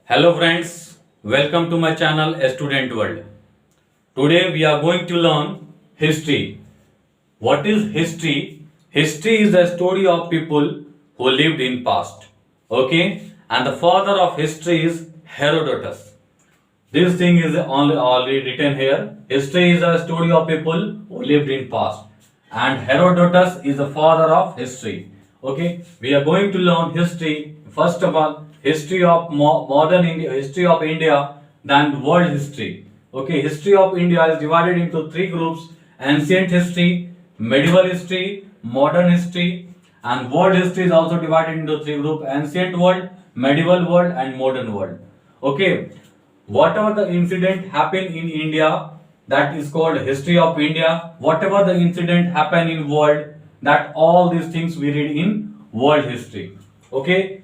Hello friends, welcome to my channel A Student World. Today we are going to learn history. What is history? History is the story of people who lived in past. Okay? And the father of history is Herodotus. This thing is already written here. History is a story of people who lived in past. And Herodotus is the father of history. Okay? We are going to learn history. First of all, history of modern India, history of India, then world history. Okay, history of India is divided into three groups: ancient history, medieval history, modern history, and world history is also divided into three groups: ancient world, medieval world, and modern world. Okay, whatever the incident happened in India, that is called history of India. Whatever the incident happened in world, that all these things we read in world history. Okay,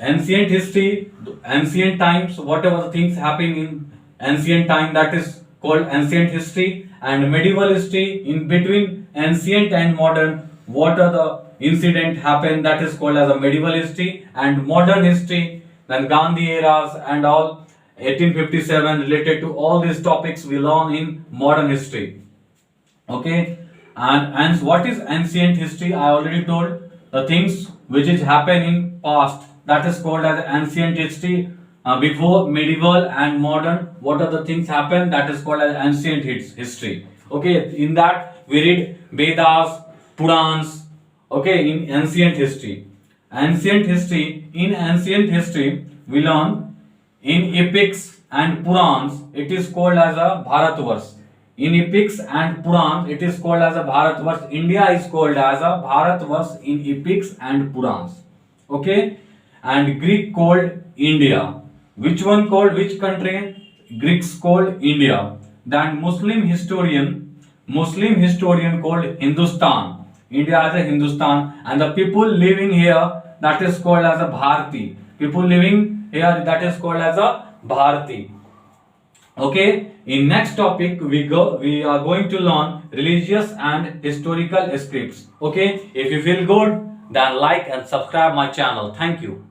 ancient history, ancient times, whatever the things happen in ancient time, that is called ancient history. And medieval history, in between ancient and modern, what are the incident happen, that is called as a medieval history. And modern history, then Gandhi eras and all 1857, related to all these topics we learn in modern history. Okay, and what is ancient history? I already told, the things which is happen in past, that is called as ancient history. Before medieval and modern, what are the things happen, that is called as ancient history. Okay, in that we read Vedas, Purans. Okay, in ancient history. Ancient history, in ancient history we learn in epics and Purans, it is called as a Bharatvarsh. In epics and Purans, it is called as a Bharatvarsh. India is called as a Bharatvarsh in epics and Purans. Okay, and Greek called India. Which one called which country? Greeks called India. Then Muslim historian called Hindustan. India as a Hindustan, and the people living here, that is called as a Bharati. People living here, that is called as a Bharati. Okay, in next topic we are going to learn religious and historical scripts. Okay, if you feel good, then like and subscribe my channel. Thank you.